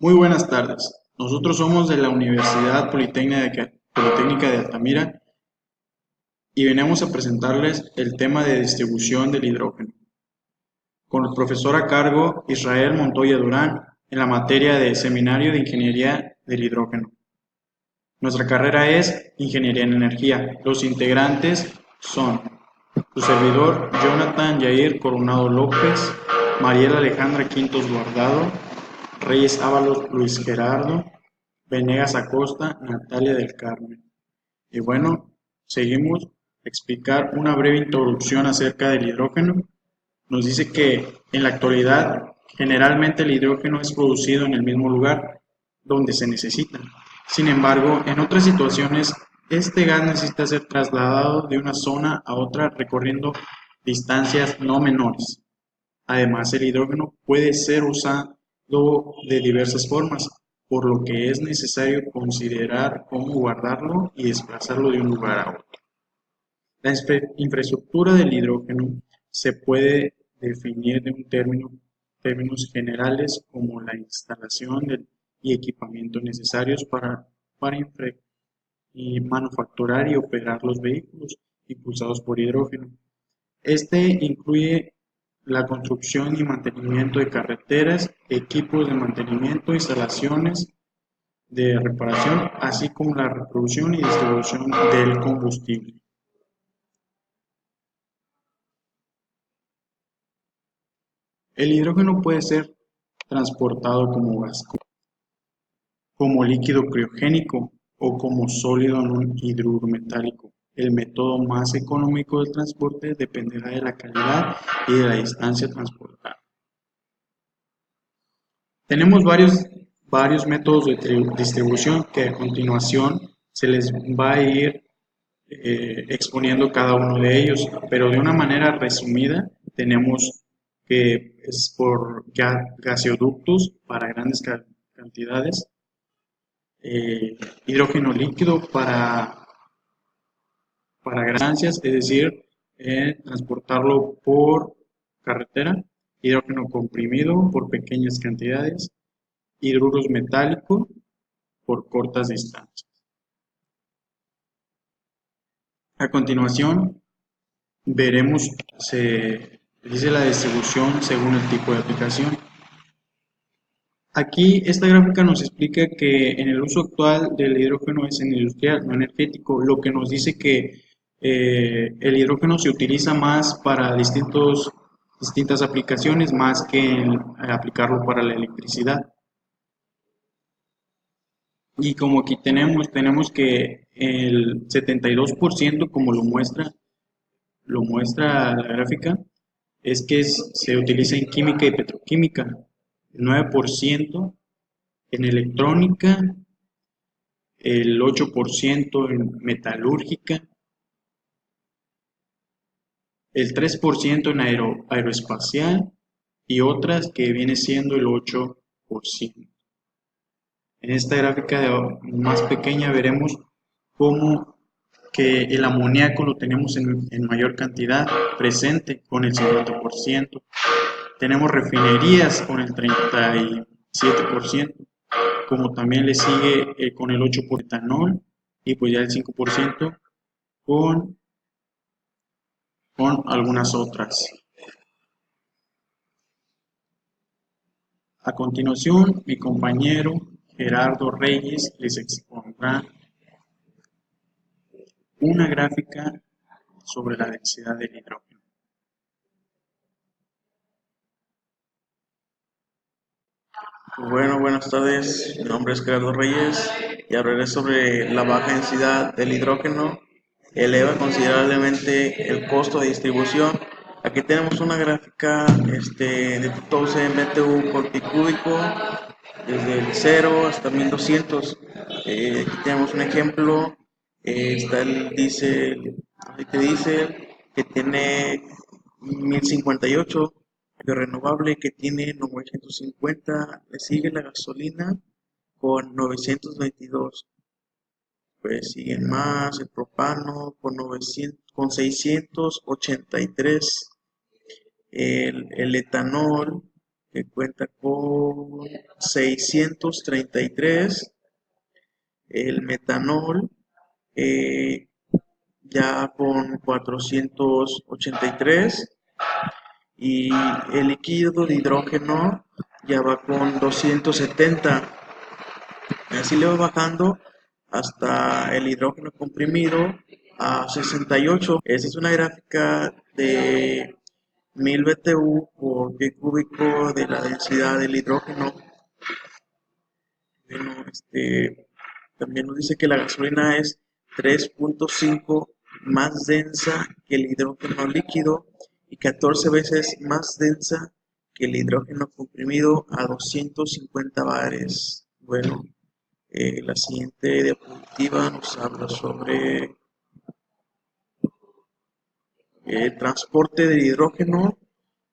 Muy buenas tardes. Nosotros somos de la Universidad Politécnica de Altamira y venimos a presentarles el tema de distribución del hidrógeno, con el profesor a cargo Israel Montoya Durán en la materia de Seminario de Ingeniería del Hidrógeno. Nuestra carrera es Ingeniería en Energía. Los integrantes son su servidor Jonathan Yair Coronado López, Mariela Alejandra Quintos Guardado, Reyes Ábalos Luis Gerardo, Venegas Acosta, Natalia del Carmen. Y bueno, seguimos a explicar una breve introducción acerca del hidrógeno. Nos dice que en la actualidad generalmente el hidrógeno es producido en el mismo lugar donde se necesita. Sin embargo, en otras situaciones, este gas necesita ser trasladado de una zona a otra recorriendo distancias no menores. Además, el hidrógeno puede ser usado de diversas formas, por lo que es necesario considerar cómo guardarlo y desplazarlo de un lugar a otro. La infraestructura del hidrógeno se puede definir de términos generales como la instalación y equipamiento necesarios para manufacturar y operar los vehículos impulsados por hidrógeno. Este incluye la construcción y mantenimiento de carreteras, equipos de mantenimiento, instalaciones de reparación, así como la reproducción y distribución del combustible. El hidrógeno puede ser transportado como gas, como líquido criogénico o como sólido en un hidruro metálico. El método más económico del transporte dependerá de la calidad y de la distancia transportada. Tenemos varios métodos de distribución que a continuación se les va a ir exponiendo cada uno de ellos, pero de una manera resumida tenemos que es por gaseoductos para grandes cantidades, hidrógeno líquido para ganancias, es decir, transportarlo por carretera, hidrógeno comprimido por pequeñas cantidades, hidruros metálicos por cortas distancias. A continuación, veremos, se dice la distribución según el tipo de aplicación. Aquí esta gráfica nos explica que en el uso actual del hidrógeno es en industrial, no energético, lo que nos dice que el hidrógeno se utiliza más para distintas aplicaciones más que en aplicarlo para la electricidad. Y como aquí tenemos que el 72%, como lo muestra la gráfica, es que se utiliza en química y petroquímica, el 9% en electrónica, el 8% en metalúrgica, el 3% en aeroespacial y otras que viene siendo el 8%. En esta gráfica más pequeña veremos cómo que el amoníaco lo tenemos en mayor cantidad presente con el 50%. Tenemos refinerías con el 37%, como también le sigue con el 8% etanol y pues ya el 5% con, con algunas otras. A continuación, mi compañero Gerardo Reyes les expondrá una gráfica sobre la densidad del hidrógeno. Bueno, buenas tardes. Mi nombre es Gerardo Reyes y hablaré sobre la baja densidad del hidrógeno. Eleva considerablemente el costo de distribución. Aquí tenemos una gráfica de 12 BTU por pi cúbico, desde el 0 hasta 1200. Aquí tenemos un ejemplo. Está el aceite diésel que tiene 1058 de renovable, que tiene 950, le sigue la gasolina con 922, pues siguen más el propano con 683, el etanol que cuenta con 633, el metanol eh, ya con 483 y el líquido de hidrógeno ya va con 270. Así le va bajando hasta el hidrógeno comprimido a 68. Esta es una gráfica de 1000 BTU por pie cúbico de la densidad del hidrógeno. Bueno, también nos dice que la gasolina es 3.5 más densa que el hidrógeno líquido y 14 veces más densa que el hidrógeno comprimido a 250 bares. Bueno, la siguiente diapositiva nos habla sobre el transporte de hidrógeno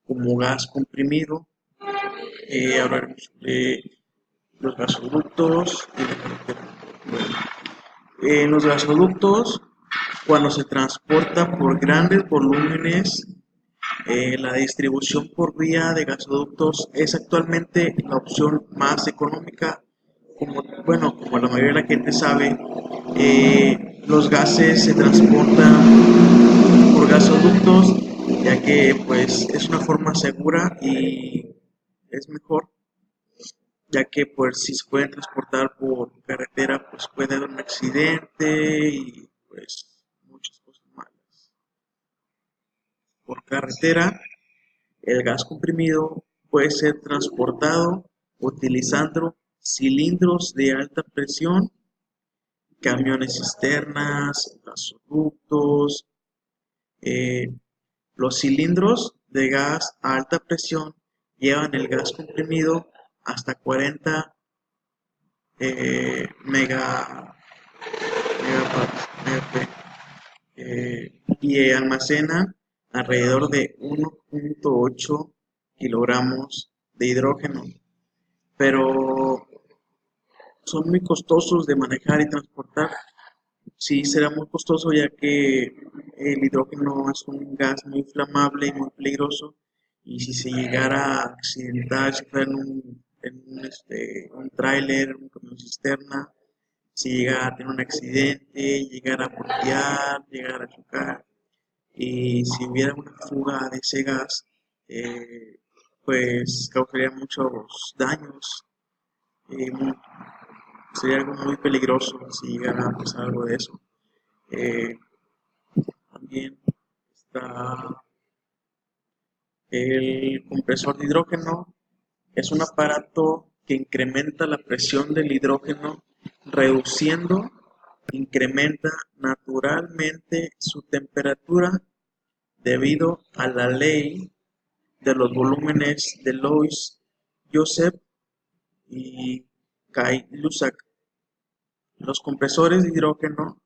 como gas comprimido. Hablaremos de los gasoductos y la carretera. Bueno, en los gasoductos, cuando se transporta por grandes volúmenes, la distribución por vía de gasoductos es actualmente la opción más económica. Como la mayoría de la gente sabe, los gases se transportan por gasoductos, ya que pues es una forma segura y es mejor, ya que pues si se pueden transportar por carretera pues puede haber un accidente y pues muchas cosas malas. Por carretera el gas comprimido puede ser transportado utilizando cilindros de alta presión, camiones cisternas, gasoductos. eh, los cilindros de gas a alta presión llevan el gas comprimido hasta 40 mega, megapascales, y almacenan alrededor de 1.8 kilogramos de hidrógeno, pero son muy costosos de manejar y transportar. Sí, será muy costoso ya que el hidrógeno es un gas muy inflamable y muy peligroso y si se llegara a accidentar, si fuera un tráiler, un camión cisterna, si llegara a tener un accidente, llegara a voltear, llegara a chocar y si hubiera una fuga de ese gas, eh, pues causaría muchos daños. eh, muy- Sería algo muy peligroso si llegara a pasar algo de eso. Eh, También está el compresor de hidrógeno. Es un aparato que incrementa la presión del hidrógeno, reduciendo, incrementa naturalmente su temperatura debido a la ley de los volúmenes de Lois Joseph y Kay-Lussac. Los compresores de hidrógeno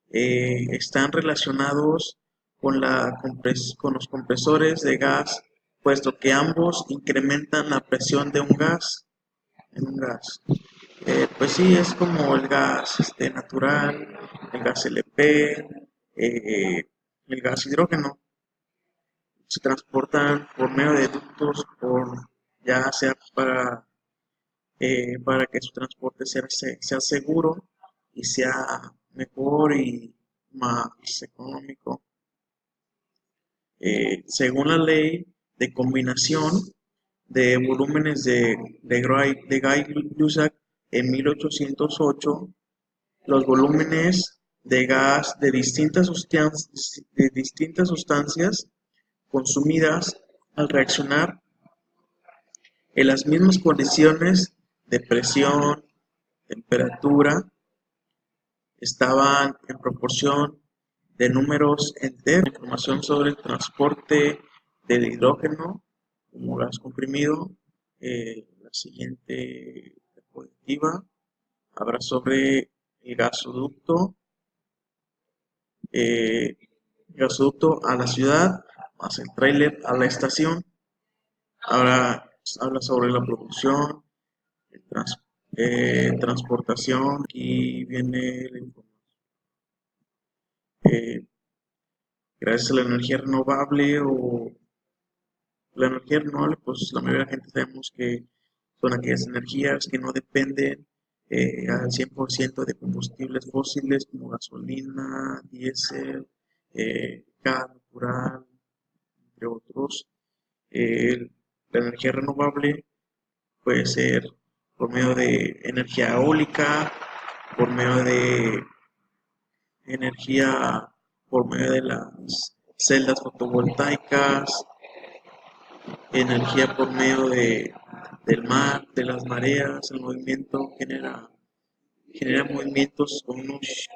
están relacionados con los compresores de gas, puesto que ambos incrementan la presión de un gas en un gas. Pues sí, es como el gas natural, el gas LP, el gas hidrógeno. Se transportan por medio de ductos, ya sea para que su transporte sea seguro y sea mejor y más económico. Según la ley de combinación de volúmenes de Gay-Lussac en 1808, los volúmenes de gas de distintas sustancias consumidas al reaccionar en las mismas condiciones de presión, temperatura, estaban en proporción de números enteros. Información sobre el transporte del hidrógeno como gas comprimido. La siguiente diapositiva habla sobre el eh, gasoducto a la ciudad, más el tráiler a la estación. Ahora habla sobre la producción, el transportación, aquí viene la información. Eh, Gracias a la energía renovable La energía renovable, pues la mayoría de la gente sabemos que son aquellas energías que no dependen al 100% de combustibles fósiles como gasolina, diésel, gas natural, entre otros. Eh, la energía renovable puede ser por medio de energía eólica, por medio de energía, por medio de las celdas fotovoltaicas, energía por medio del mar, de las mareas, el movimiento genera movimientos con unos,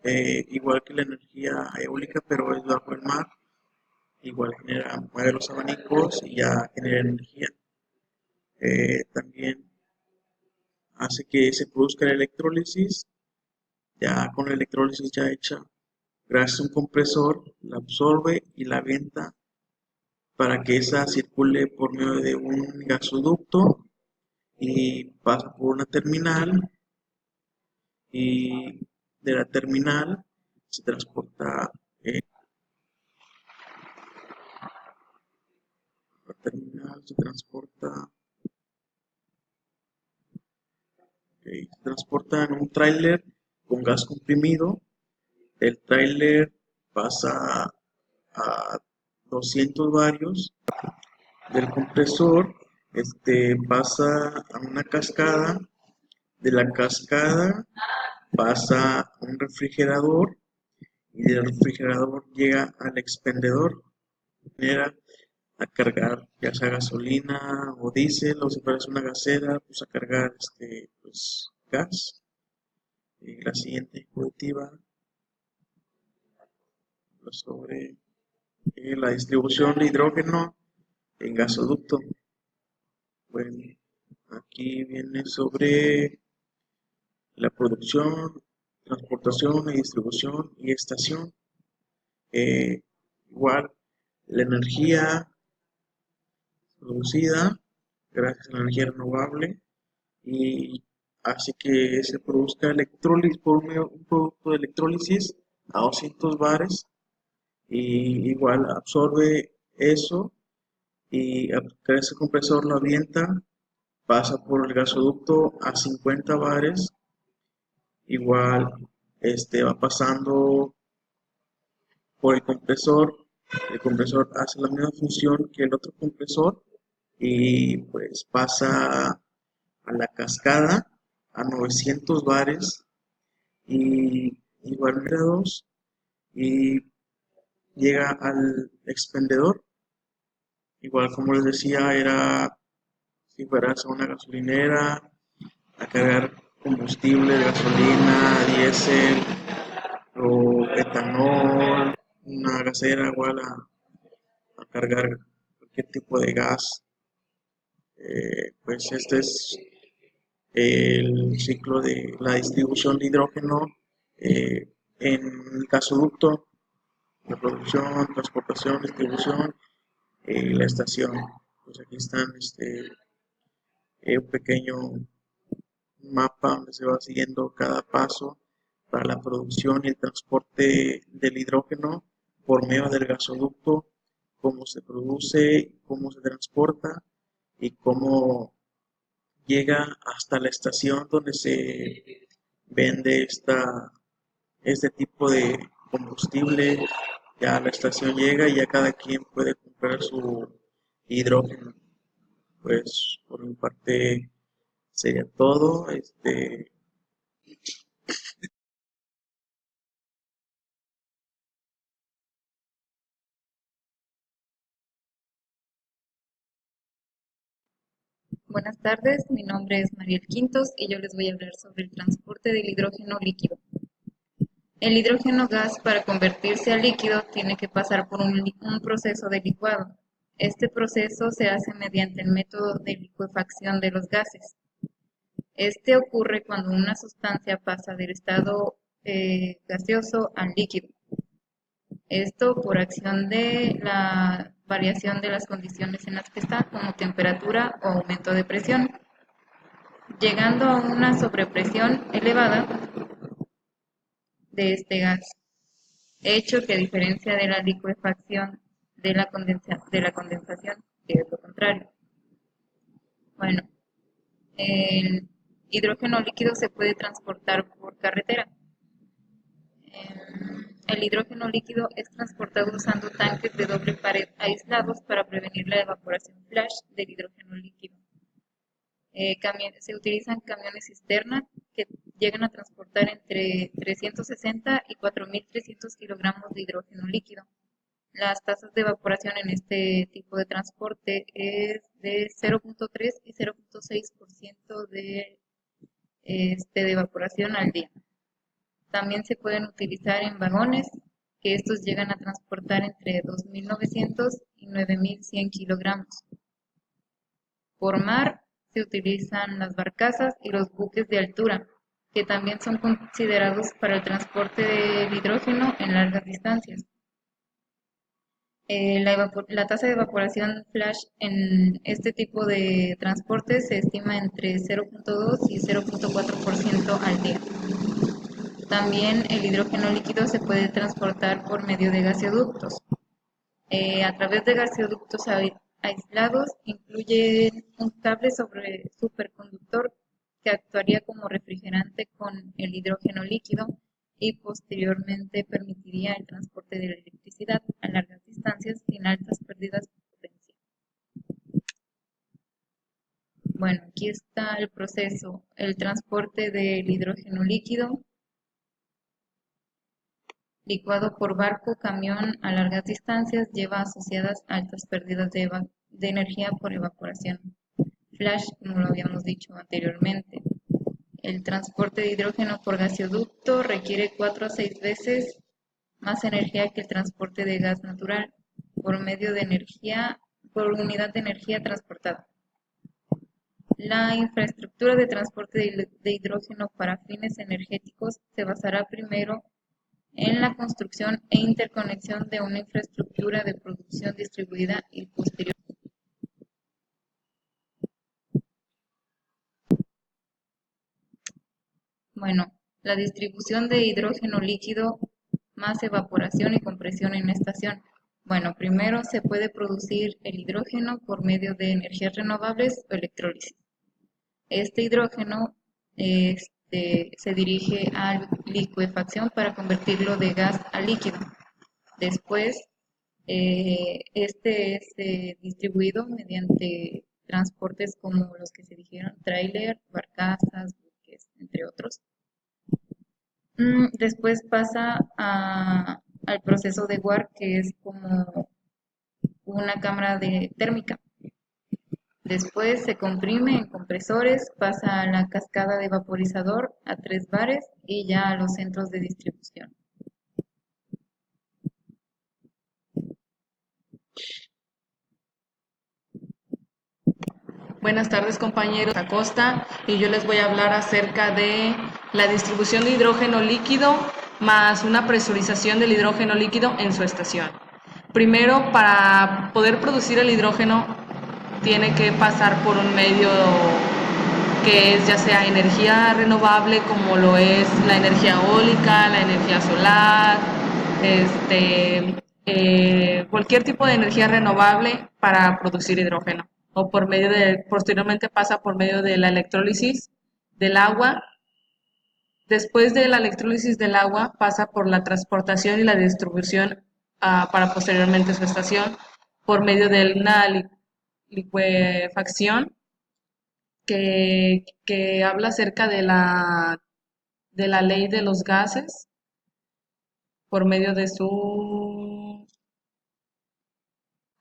igual que la energía eólica, pero es bajo el mar, igual mueve los abanicos y ya genera energía. También hace que se produzca la electrólisis, ya con la electrólisis ya hecha, gracias a un compresor, la absorbe y la avienta para que esa circule por medio de un gasoducto y pasa por una terminal y de la terminal se transporta, la terminal se transporta en un tráiler con gas comprimido. El tráiler pasa a 200 varios del compresor, pasa a una cascada, de la cascada pasa a un refrigerador y del refrigerador llega al expendedor, genera a cargar ya sea gasolina o diésel o si fuera una gasera, pues a cargar pues, gas. La siguiente diapositiva pues, sobre la distribución de hidrógeno en gasoducto. Bueno, aquí viene sobre la producción, transportación y distribución y estación. Igual, la energía producida gracias a la energía renovable y hace que se produzca electrólisis por un producto de electrólisis a 200 bares y igual absorbe eso y ese compresor lo avienta, pasa por el gasoducto a 50 bares, igual va pasando por el compresor hace la misma función que el otro compresor y pues pasa a la cascada a 900 bares y igual grados y llega al expendedor. Igual como les decía, era si fueras a una gasolinera a cargar combustible, gasolina, diésel o etanol, una gasera igual a cargar cualquier tipo de gas. Pues este es el ciclo de la distribución de hidrógeno en el gasoducto, la producción, transportación, distribución y la estación. Pues aquí están un pequeño mapa donde se va siguiendo cada paso para la producción y el transporte del hidrógeno por medio del gasoducto, cómo se produce, cómo se transporta y cómo llega hasta la estación donde se vende este tipo de combustible. Ya la estación llega y ya cada quien puede comprar su hidrógeno. Pues por mi parte sería todo. Buenas tardes, mi nombre es Mariel Quintos y yo les voy a hablar sobre el transporte del hidrógeno líquido. El hidrógeno gas para convertirse a líquido tiene que pasar por un proceso de licuado. Este proceso se hace mediante el método de licuefacción de los gases. Este ocurre cuando una sustancia pasa del estado gaseoso al líquido. Esto por acción de la variación de las condiciones en las que está, como temperatura o aumento de presión, llegando a una sobrepresión elevada de este gas, hecho que a diferencia de la licuefacción de la condensación, que es lo contrario. Bueno, el hidrógeno líquido se puede transportar por carretera. El hidrógeno líquido es transportado usando tanques de doble pared aislados para prevenir la evaporación flash del hidrógeno líquido. Se utilizan camiones cisterna que llegan a transportar entre 360 y 4.300 kilogramos de hidrógeno líquido. Las tasas de evaporación en este tipo de transporte es de 0.3 y 0.6% de evaporación al día. También se pueden utilizar en vagones, que estos llegan a transportar entre 2.900 y 9.100 kilogramos. Por mar se utilizan las barcazas y los buques de altura, que también son considerados para el transporte del hidrógeno en largas distancias. La tasa de evaporación flash en este tipo de transporte se estima entre 0.2 y 0.4% al día. También el hidrógeno líquido se puede transportar por medio de gaseoductos. A través de gaseoductos aislados incluye un cable superconductor que actuaría como refrigerante con el hidrógeno líquido y posteriormente permitiría el transporte de la electricidad a largas distancias sin altas pérdidas de potencia. Bueno, aquí está el proceso. El transporte del hidrógeno líquido, licuado por barco, camión a largas distancias, lleva asociadas altas pérdidas de energía por evaporación flash, como lo habíamos dicho anteriormente. El transporte de hidrógeno por gaseoducto requiere 4 a 6 veces más energía que el transporte de gas natural por unidad de energía transportada. La infraestructura de transporte de hidrógeno para fines energéticos se basará primero en la construcción e interconexión de una infraestructura de producción distribuida y posterior. Bueno, la distribución de hidrógeno líquido más evaporación y compresión en estación. Bueno, primero se puede producir el hidrógeno por medio de energías renovables o electrólisis. Este hidrógeno se dirige a licuefacción para convertirlo de gas a líquido. Después, este es distribuido mediante transportes como los que se dijeron, tráiler, barcazas, buques, entre otros. Después pasa al proceso de Warp, que es como una cámara térmica. Después se comprime en compresores, pasa a la cascada de vaporizador a 3 bares y ya a los centros de distribución. Buenas tardes, compañeros. Acosta, y yo les voy a hablar acerca de la distribución de hidrógeno líquido más una presurización del hidrógeno líquido en su estación. Primero, para poder producir el hidrógeno, tiene que pasar por un medio que es ya sea energía renovable, como lo es la energía eólica, la energía solar, cualquier tipo de energía renovable para producir hidrógeno, o posteriormente pasa por medio de la electrólisis del agua. Después de la electrólisis del agua pasa por la transportación y la distribución para posteriormente su estación por medio de una licuefacción que habla acerca de la ley de los gases por medio de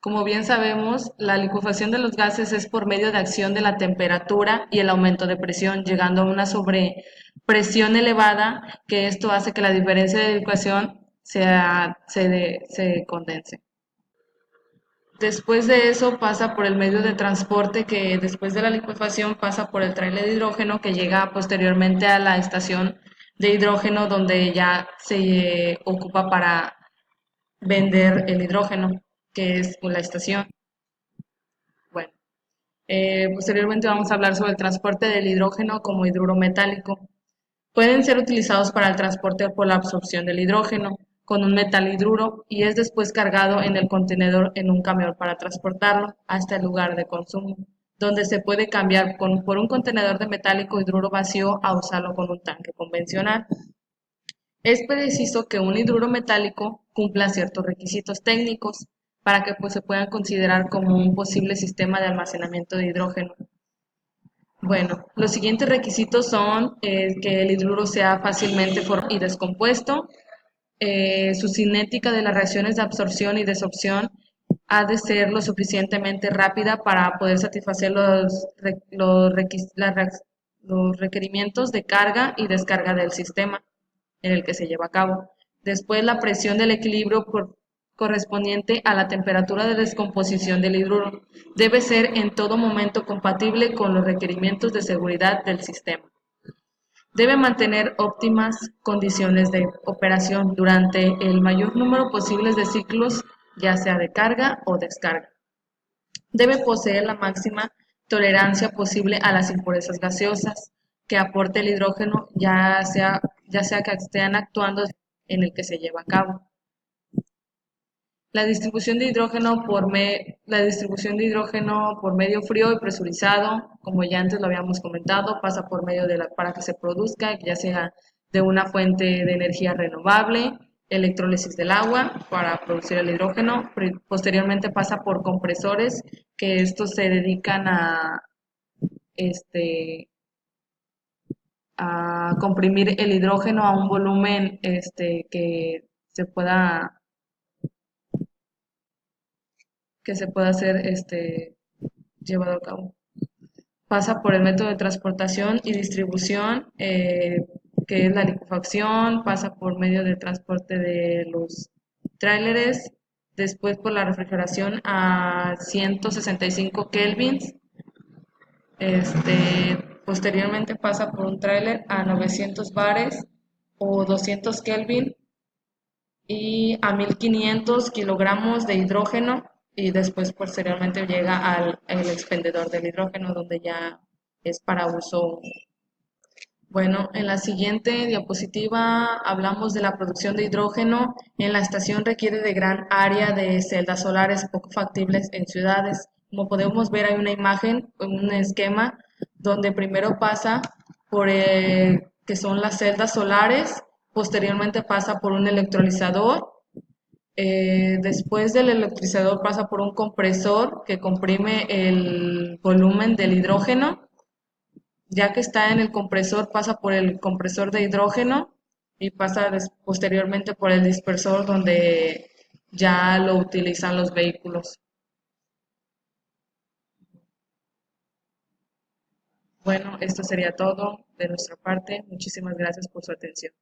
Como bien sabemos, la licuefacción de los gases es por medio de acción de la temperatura y el aumento de presión, llegando a una sobrepresión elevada, que esto hace que la diferencia de licuación se condense. Después de eso pasa por el medio de transporte, que después de la licuefacción pasa por el tráiler de hidrógeno, que llega posteriormente a la estación de hidrógeno, donde ya se ocupa para vender el hidrógeno, que es la estación. Bueno, posteriormente vamos a hablar sobre el transporte del hidrógeno como hidruro metálico. Pueden ser utilizados para el transporte por la absorción del hidrógeno, con un metal hidruro y es después cargado en el contenedor en un camión para transportarlo hasta el lugar de consumo, donde se puede cambiar por un contenedor de metálico hidruro vacío a usarlo con un tanque convencional. Es preciso que un hidruro metálico cumpla ciertos requisitos técnicos para que pues, se puedan considerar como un posible sistema de almacenamiento de hidrógeno. Bueno, los siguientes requisitos son que el hidruro sea fácilmente formado y descompuesto, su cinética de las reacciones de absorción y desorción ha de ser lo suficientemente rápida para poder satisfacer los requerimientos de carga y descarga del sistema en el que se lleva a cabo. Después, la presión del equilibrio correspondiente a la temperatura de descomposición del hidruro debe ser en todo momento compatible con los requerimientos de seguridad del sistema. Debe mantener óptimas condiciones de operación durante el mayor número posible de ciclos, ya sea de carga o descarga. Debe poseer la máxima tolerancia posible a las impurezas gaseosas que aporte el hidrógeno, ya sea que estén actuando en el que se lleva a cabo. La distribución de hidrógeno por medio frío y presurizado, como ya antes lo habíamos comentado, pasa por medio para que se produzca, ya sea de una fuente de energía renovable, electrólisis del agua para producir el hidrógeno. Posteriormente pasa por compresores, que estos se dedican este, a comprimir el hidrógeno a un volumen se pueda que se pueda ser llevado a cabo. Pasa por el método de transportación y distribución, que es la licuefacción, pasa por medio de transporte de los tráileres, después por la refrigeración a 165 kelvins, posteriormente pasa por un tráiler a 900 bares o 200 kelvin y a 1500 kilogramos de hidrógeno y después posteriormente llega al expendedor del hidrógeno donde ya es para uso. Bueno, en la siguiente diapositiva hablamos de la producción de hidrógeno. En la estación requiere de gran área de celdas solares poco factibles en ciudades. Como podemos ver, hay una imagen, un esquema, donde primero pasa por que son las celdas solares, posteriormente pasa por un electrolizador, después del electrolizador pasa por un compresor que comprime el volumen del hidrógeno. Ya que está en el compresor, pasa por el compresor de hidrógeno y pasa posteriormente por el dispersor donde ya lo utilizan los vehículos. Bueno, esto sería todo de nuestra parte. Muchísimas gracias por su atención.